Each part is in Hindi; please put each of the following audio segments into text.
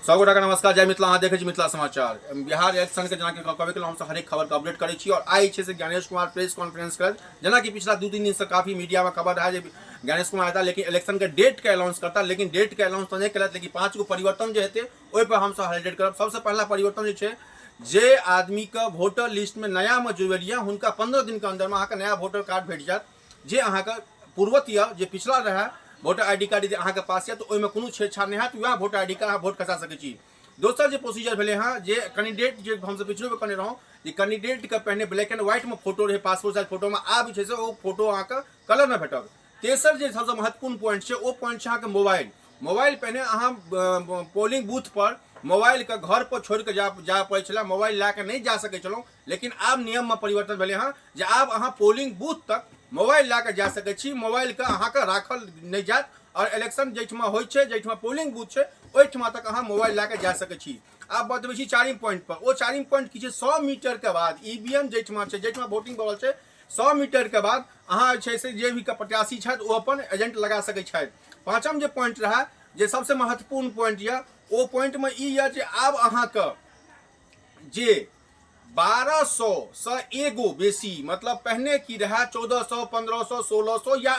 सबगोटा के नमस्कार। जय मिथिला। अहाँ देखै छी मिथिला समाचार। बिहार इलेक्शन के जेना कि कहबे केलहुँ हम हरेक खबर के अपडेट करै छी और आइ छै से ज्ञानेश कुमार प्रेस कॉन्फ्रेंस करत। जेना कि पिछला 2-3 दिन से काफी मीडिया में खबर रहा ज्ञानेश कुमार आता लेकिन इलेक्शन के डेट के अनाउंस करता, लेकिन डेट के अनाउंस तो नहीं कलत, लेकिन 5 गो परिवर्तन जो हेतै ओहि पर हम हाईलाइट करब। सबसे पहला परिवर्तन जो है जे आदमी का वोटर लिस्ट में नया में जुड़लिए हुनका 15 दिन के अंदर में अहाँके नया वोटर कार्ड भेट जात। जे अहाँके पूर्वत या जे पिछला रहा वोटर आईडी कार्ड यदि अहाँके पास है तो ओहिमे कोनो छेड़छाड़ नहीं है, वह वोटर आईडी कार्ड अहाँ वोट खसा सकै छी। दोसर जो प्रोसीजर भेले हाँ जे कैंडिडेट जो हमसे पिछले में करने रहूँ कैंडिडेट के पहले ब्लैक एंड व्हाइट में फोटो रहे पासपोर्ट साइज फोटो में, आब जे से वो फोटो अहाँके कलर में भेटत। तेसर जो सबसे महत्वपूर्ण पॉइंट है वो पॉइंट है अहाँके मोबाइल पहले अहाँ पोलिंग बूथ पर मोबाइल के घर पर छोड़ के जा पड़े छला, मोबाइल ला के नहीं जा सके छलौं, लेकिन आब नियम में परिवर्तन भेले हाँ जे आब अहाँ पोलिंग बूथ तक मोबाइल ला के जा सके छी, मोबाइल के अहाँके राखल नहीं जात और इलेक्शन जैठमा होइ छै जैठमा पोलिंग बूथ छै ओहिठमा तक अहाँ मोबाइल ला के जा सके छी। आब बतबै छी चारिम पॉइंट पर। वो चारिम पॉइंट की छै 100 मीटर के बाद ईवीएम जैठमा छै जैठमा वोटिंग बॉल छै 100 मीटर के बाद अहाँ छै से जे भी प्रत्याशी छथि वो अपन एजेंट लगा सकै छथि। पांचम जे पॉइंट रहा जे सबसे महत्वपूर्ण पॉइंट यऽ ओ पॉइंट में ई यऽ जे आब अहाँके जे 1200 से एगो बेसी मतलब पहले की रहा 1400 1500 1600 या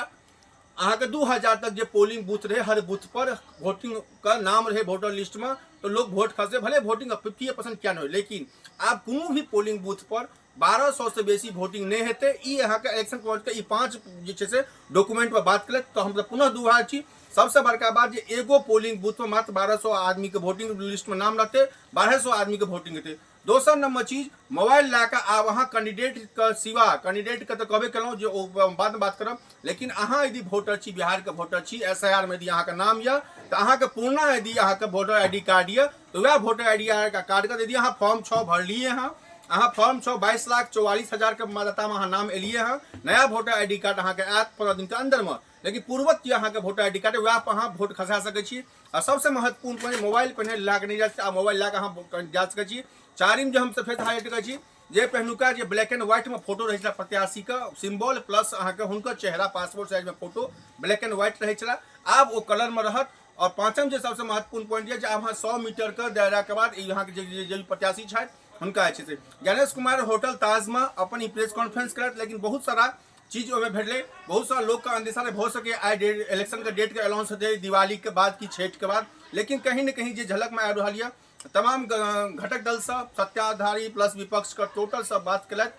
अहाँके 2000 तक जो पोलिंग बूथ रहे हर बूथ पर वोटिंग का नाम रहे वोटर लिस्ट में तो लोग वोट खसे, भले वोटिंग 50% क्या नहीं, लेकिन आप कोनो भी पोलिंग बूथ पर 1200 से बेसी वोटिंग नहीं हेतै। ई अहाँके इलेक्शन कमीशन के ई 5 जे छै से डॉक्यूमेंट पर बात करें तो हम पुनः दोहरा छी। सबसे बड़का बात जे एगो पोलिंग बूथ में मात्र 1200 आदमी के वोटिंग लिस्ट में नाम रहते, 1200 आदमी के वोटिंग हेतै। दोसर नंबर चीज मोबाइल ला के आब अहाँ कैंडिडेट के सिवा कैंडिडेट के तो कहबे केलहुँ जो बाद में बात करब, लेकिन अहाँ यदि वोटर छी बिहार के वोटर छी SIR में यदि अहाँके नाम यऽ तो अहाँके पूर्ण यदि अहाँके वोटर आईडी कार्ड यऽ तो वह वोटर आईडी कार्ड के यदि अहाँ फॉर्म 6 भरलिए हाँ अहाँ फॉर्म 6 22,44,000 के मतदाता में अहाँ नाम एलिए हाँ, नया वोटर आईडी कार्ड अहाँके आयत 15 दिन के अंदर में, लेकिन पूर्वत जे अहाँके वोटर आईडी कार्ड वह पर अहाँ वोट खसा सकै छी। और सबसे महत्वपूर्ण पॉइंट मोबाइल पहले ला के नहीं जा मोबाइल ला के अहाँ जा सकै छी। चारिम जो हम सफेद हाईलाइट करै छी जे पहिनुका जे ब्लैक एंड व्हाइट में फोटो रहे प्रत्याशी का सिंबल प्लस अहाँके हुनकर चेहरा पासपोर्ट साइज में फोटो ब्लैक एंड व्हाइट रहे छला, आब वो कलर में रहत। और पांचम जो सबसे महत्वपूर्ण पॉइंट है अहाँ 100 मीटर के दायरा के बाद यहाँ के जे प्रत्याशी छथि हुनका अच्छे से ज्ञानेश कुमार होटल ताज में अपन प्रेस कॉन्फ्रेंस करत, लेकिन बहुत सारा चीज ओहिमे भेटले। बहुत सारा लोग का अंदेशा हो सके आई इलेक्शन के डेट के अनाउंस होते दिवाली के बाद की छठ के बाद, लेकिन कहीं न कहीं जो झलक में आ रहा है तमाम घटक दल सब सत्ताधारी प्लस विपक्ष का टोटल सब बात कलक।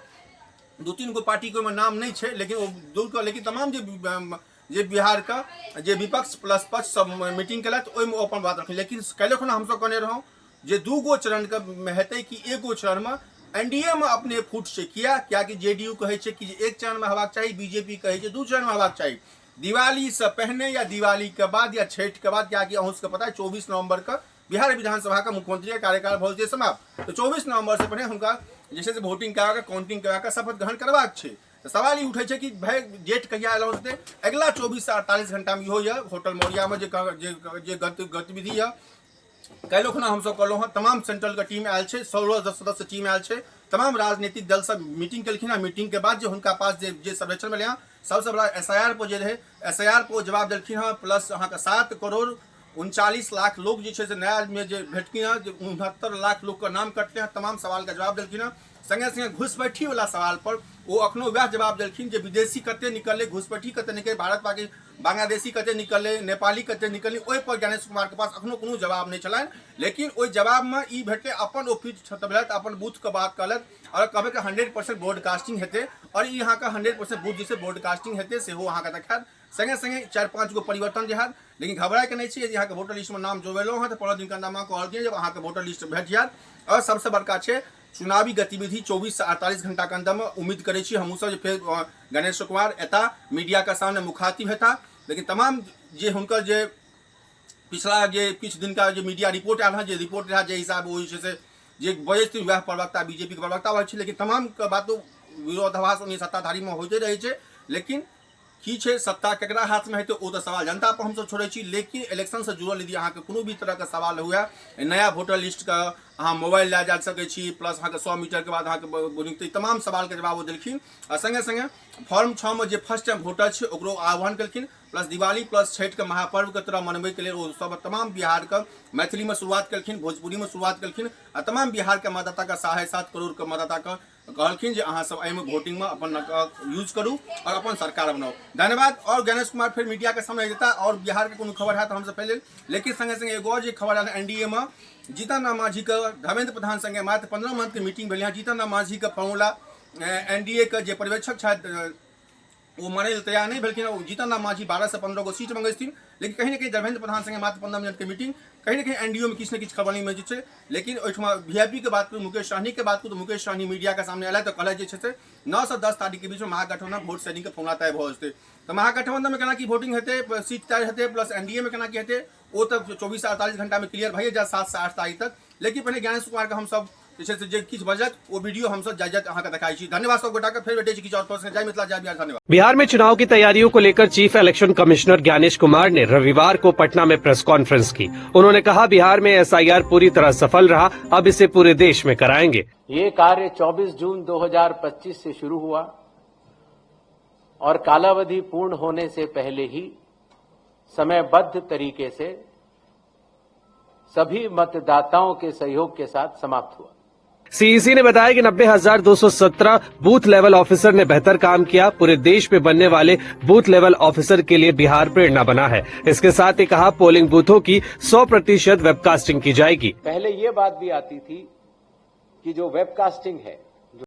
2-3 गो पार्टी को नाम नहीं है लेकिन वो दूर कर, लेकिन तमाम जे बिहार का जे विपक्ष प्लस पक्ष सब मीटिंग कलक ओहिमे अपन बात रख, लेकिन कैले खुना हमसब कहने रहूँ जे 2 गो चरण के हेतै कि एगो चरण में एनडीए में अपने फूट से किया क्या कि जेडीयू कहे छै कि एक चरण में हेबाक चाहिए, बीजेपी कहे छै 2 चरण में हेबाक चाहिए, दिवाली से पहले या दिवाली के बाद या छठ के बाद, क्या कि अहूँ सबके पता है 24 नवंबर का बिहार विधानसभा का मुख्यमंत्री का कार्यकाल भऽ जेतै समाप्त, तो 24 नवंबर से पहले हुनका जैसे से वोटिंग करा के काउंटिंग करा के शपथ ग्रहण करबाक छै। तो सवाल ई उठे छै कि भाई डेट कहिया अनाउंस हेतै, अगला 24 से 48 घंटा में इहो यऽ होटल मौर्या में जे गतिविधि यऽ कैलो खुना हम सब कहलहुँ तमाम सेंट्रल के टीम आयल छै, 16 सदस्य टीम आयल छै, तमाम राजनीतिक दल सब मीटिंग केलखिन है। मीटिंग के बाद जो हुनका पास जे सर्वेक्षण मिले सबसे बड़ा SIR पर जे रहे SIR पर जवाब देलखिन है प्लस अहाँके 7 करोड़ 39 लाख लोग जो है नया में जो भेटकिन है, 69 लाख लोग का नाम कटले हैं, तमाम सवाल का जवाब दिलखिन है। संगे संगे घुसपैठी वाला सवाल पर वो अखनो वह जवाब दिलखिन जे विदेशी कते निकले, घुसपैठी कते निकले, भारत बांग्लादेशी कते निकले, नेपाली कते निकले, ओहि पर ज्ञानेश कुमार के पास अखनो कोनो जवाब नहीं छलन, लेकिन ओहि जवाब में ई भेटले अपन ऑफिस छतबलत अपन बूथ के बात कहलत और कहबे कि 100% ब्रॉडकास्टिंग हेतै और यहाँ का 100% बूथ जैसे ब्रॉडकास्टिंग हेतै सेहो अहाँ के देखात। संगे संगे 4-5 गो परिवर्तन जे है, लेकिन घबराए के नहीं चाहिए यहाँ के वोटर लिस्ट में नाम जोड़ेलो है तो 15 दिन के अंदर कहल जब अहाँ के वोटर लिस्ट भेट जायत। और सबसे बड़का है चुनावी गतिविधि 24 से 48 घंटा के अंदर में उम्मीद करे हम सब फिर गणेश कुमार एता मीडिया के सामने मुखातिब हेता, लेकिन तमाम जे हुनकर जे पिछला जे किछु दिन का जो मीडिया रिपोर्ट आयल है, रिपोर्ट रहा जे हिसाब वही से जे बजै वह प्रवक्ता बीजेपी के प्रवक्ता होइ छै, लेकिन तमाम के बातों विरोधाभास उन्हीं सत्ताधारी में होते रहे छै, लेकिन की छे सत्ता केकरा हाथ में है तो वो तो सवाल जनता पर हम सब छोड़े छी, लेकिन इलेक्शन से जुड़ल यदि अहाँ के कोनो भी तरह के सवाल हुए नया वोटर लिस्ट का अहाँ मोबाइल ला जा सकै छी, प्लस अहाँ के 100 मीटर के बाद अहाँ के तमाम सवाल के जवाब वो देलखिन। आ संगे संगे फॉर्म 6 में जे फर्स्ट टाइम वोटर छे ओकरो आह्वान केलखिन, प्लस दिवाली प्लस छठ के महापर्व के तरह मनबे के लिए वो सब तमाम बिहार के मैथिली में शुरुआत केलखिन, भोजपुरी में शुरुआत केलखिन आ तमाम बिहार के मतदाता का 7.5 करोड़ के मतदाता का कहलखिन जे अहाँ सब एहिमे वोटिंग में अपन यूज करू और अपन सरकार बनाओ। धन्यवाद। और गणेश कुमार फिर मीडिया के सामने देता और बिहार के कोनो खबर है तो हमसे पहले, लेकिन संगे संगे एगो और जे खबर है एनडीए में जीतन राम मांझी के धर्मेंद्र प्रधान संगे मात्र 15 मिनट के मीटिंग भेल। जीतन राम मांझी के फॉर्मूला एनडीए के जे पर्यवेक्षक छथि वो माने तैयार नहीं भेलखिन। जीतन राम मांझी 12 से 15 गो सीट मंगेथिन, लेकिन कहीं ना कहीं धर्मेंद्र प्रधान संगे मात्र 15 मिनट के मीटिंग कहीं ना कहीं एनडीओ में किछु न किछु खबर नहीं मिल छै। लेकिन ओहिठमा वीआईपी के बात करूँ, मुकेश सहनी के बात करूँ तो मुकेश सहनी मीडिया के सामने आया तो कहला जे छै से 9 से 10 तारीख के बीच में महागठबंधन वोट शेयरिंग के फॉर्मूला तय भ जेतै। तो महागठबंधन में केना की वोटिंग हेतै, सीट तय हेतै, प्लस एनडीए में केना की हेतै वो तो 24 से 48 घंटा में क्लियर भइए जाए 7 से 8 तारीख तक। लेकिन पहले ज्ञानेश कुमार के हम सब जे किछु बजत वो वीडियो हम सब जायज अहाँ के देखाई छी। धन्यवाद सब गोटा के, फिर भेटै छी किछु और प्रश्न। जय मिथिला जय बिहार। धन्यवाद। बिहार में चुनाव की तैयारियों को लेकर chief election commissioner Gyanesh Kumar ने रविवार को पटना में प्रेस कॉन्फ्रेंस की। उन्होंने कहा बिहार में एसआईआर पूरी तरह सफल रहा, अब इसे पूरे देश में कराएंगे। ये कार्य 24 जून 2025 से शुरू हुआ और कालावधि पूर्ण होने से पहले ही समयबद्ध तरीके से सभी मतदाताओं के सहयोग के साथ समाप्त हुआ। सीईसी ने बताया कि 90,217 बूथ लेवल ऑफिसर ने बेहतर काम किया। पूरे देश में बनने वाले बूथ लेवल ऑफिसर के लिए बिहार प्रेरणा बना है। इसके साथ ही कहा पोलिंग बूथों की 100% वेबकास्टिंग की जाएगी। पहले ये बात भी आती थी कि जो वेबकास्टिंग है